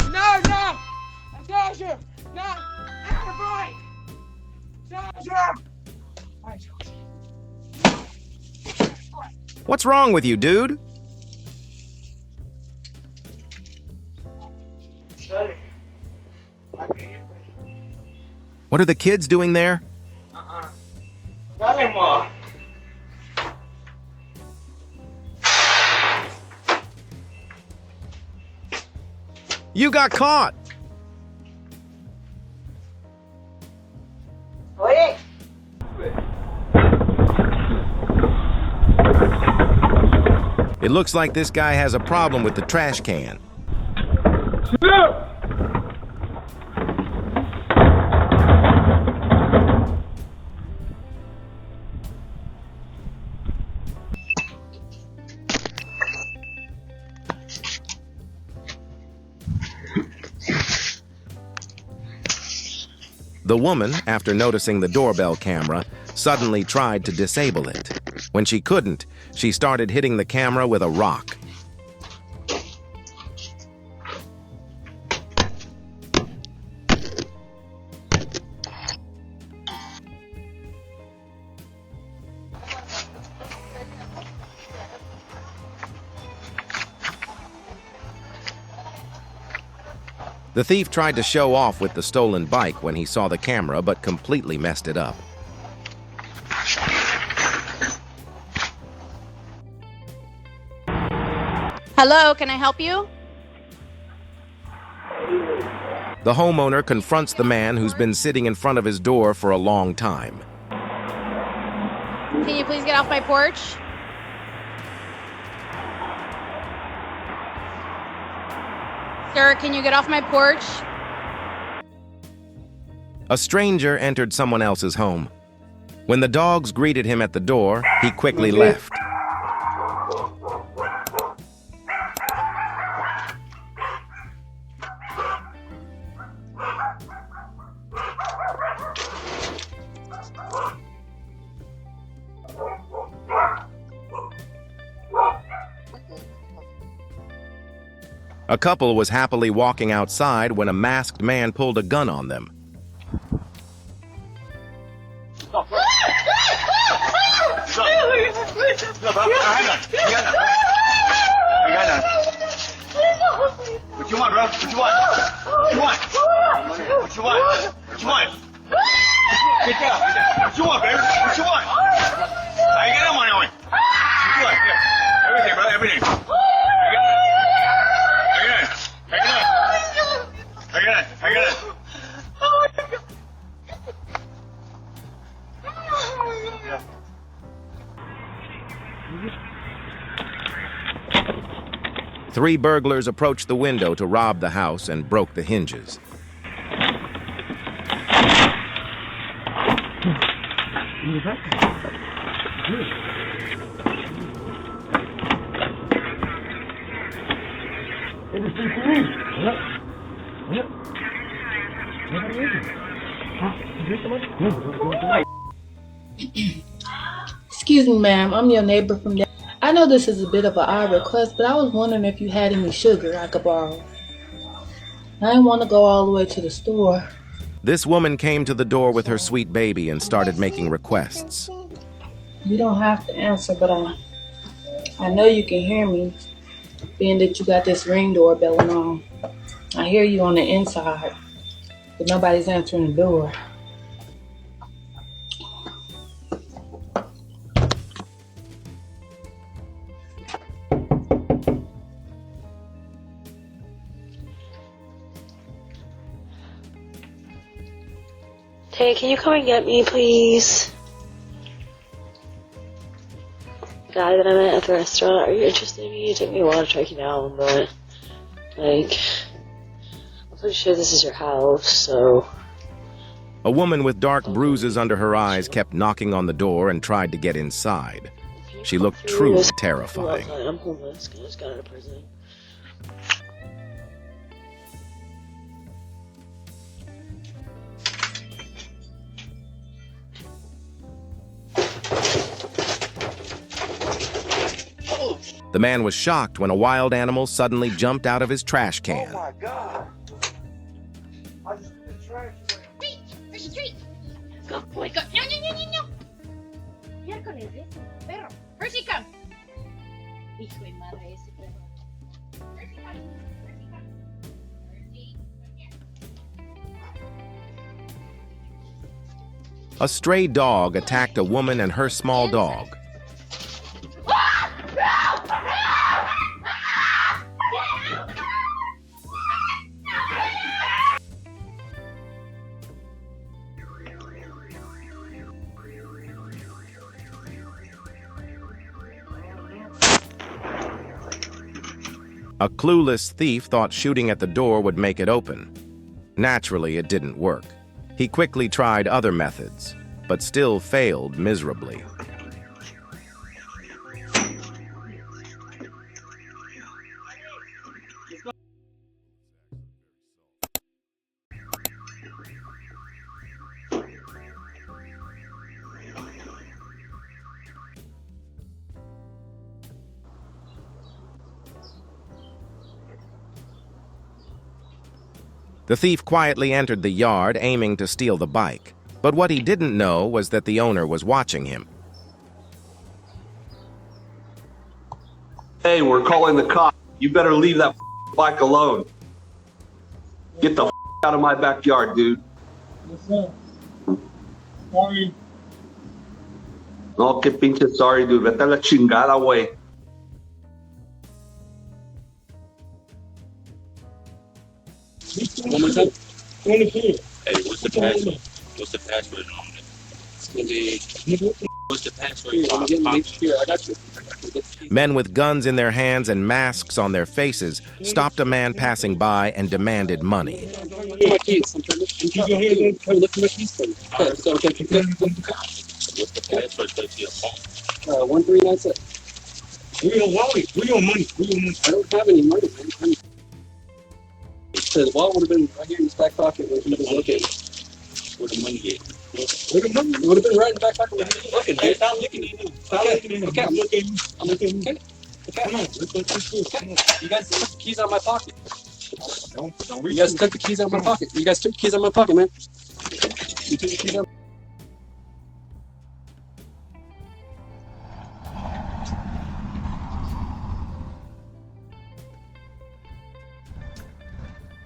No, no! I told you! No! Have a break! Told you! I told you. What's wrong with you, dude? Sorry. What are the kids doing there? Nothing more. You got caught! Wait! It looks like this guy has a problem with the trash can. No! The woman, after noticing the doorbell camera, suddenly tried to disable it. When she couldn't, she started hitting the camera with a rock. The thief tried to show off with the stolen bike when he saw the camera, but completely messed it up. Hello, can I help you? The homeowner confronts the man who's been sitting in front of his door for a long time. Can you please get off my porch? Sir, can you get off my porch? A stranger entered someone else's home. When the dogs greeted him at the door, he quickly left. A couple was happily walking outside when a masked man pulled a gun on them. What you want, bro? What you want? What you want? What you want? What you want? Get down. What you want, baby? What you want? I ain't got no money on me. What you want? Here. Everything, bro. Everything. I got it. Three burglars approached the window to rob the house and broke the hinges. Excuse me, ma'am. I'm your neighbor from there. I know this is a bit of an odd request, but I was wondering if you had any sugar I could borrow. I didn't want to go all the way to the store. This woman came to the door with her sweet baby and started making requests. You don't have to answer, but I know you can hear me, being that you got this Ring Doorbell on. I hear you on the inside, but nobody's answering the door. Hey, can you come and get me, please? The guy that I met at the restaurant, are you interested in me? It took me a while to track you down, but, like, I'm pretty sure this is your house, so... A woman with dark bruises under her eyes kept knocking on the door and tried to get inside. She looked truly terrifying. I'm homeless, I just got out of prison. The man was shocked when a wild animal suddenly jumped out of his trash Oh can. my God. I just put the trash away. Street! There's a street! Go, boy, go. No, no, no, no, no. Miércoles, perro. Percy, come. Hijo de madre ese perro. Percy, come. Percy, come. Percy, come here. A stray dog attacked a woman and her small dog. A clueless thief thought shooting at the door would make it open. Naturally, it didn't work. He quickly tried other methods, but still failed miserably. The thief quietly entered the yard, aiming to steal the bike. But what he didn't know was that the owner was watching him. Hey, we're calling the cops. You better leave that bike alone. Get the out of my backyard, dude. What's up? Sorry. No, que pinche sorry, dude. Vete a la chingada, güey. One more time. Hey, what's the password? What's the password on it? What's the password? Here, I got you. Men with guns in their hands and masks on their faces stopped a man passing by and demanded money. My keys. Keep your hands on. Hey, look at my keys, please. Okay, so okay, keep going. What's the password to your phone? 1396. We don't wallet. We don't money. We don't money. I don't have any money, man. The wallet would have been right here in his back pocket where he was looking. Where the money is? Where the money? It would have been right in the back pocket where he was looking. Dude. Stop looking at him. Stop looking at him. Okay. I'm looking. I'm looking. Okay. Come on. Let's go through. You guys took the keys out of my pocket. Don't You reach. guys took the keys out of my pocket. You guys took the keys out of my pocket, man. You took the keys out.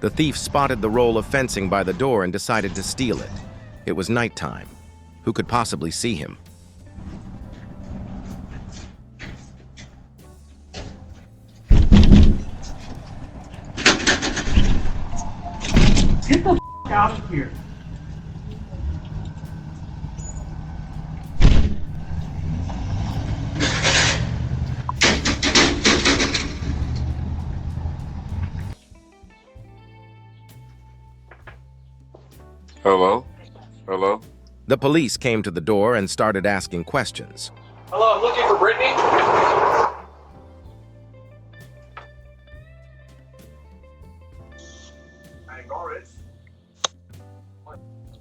The thief spotted the roll of fencing by the door and decided to steal it. It was nighttime. Who could possibly see him? Get the out of here. Hello? Hello? The police came to the door and started asking questions. Hello, I'm looking for Brittany.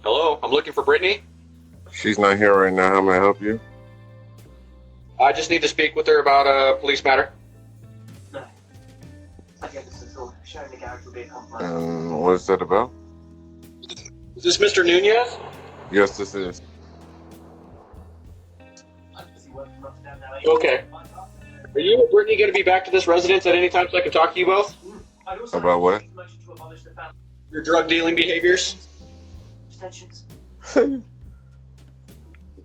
Hello, I'm looking for Brittany. She's not here right now. How may I help you? I just need to speak with her about a police matter. What is that about? Is this Mr. Nunez? Yes, this is. Okay. Are you and Brittany going to be back to this residence at any time so I can talk to you both? About what? Your drug dealing behaviors?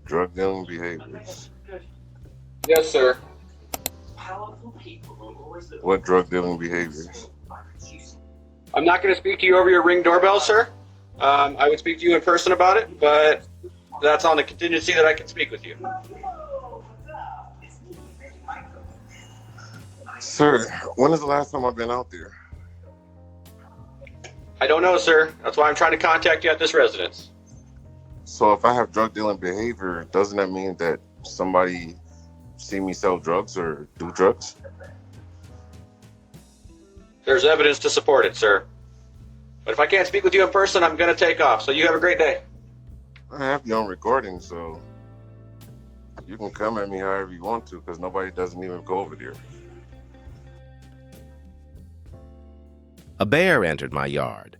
Drug dealing behaviors. Yes, sir. What drug dealing behaviors? I'm not going to speak to you over your Ring Doorbell, sir. I would speak to you in person about it, but that's on the contingency that I can speak with you. Sir, when is the last time I've been out there? I don't know, sir. That's why I'm trying to contact you at this residence. So if I have drug dealing behavior, doesn't that mean that somebody see me sell drugs or do drugs? There's evidence to support it, sir. But if I can't speak with you in person, I'm going to take off. So you have a great day. I have you on recording, so you can come at me however you want to, because nobody doesn't even go over there. A bear entered my yard.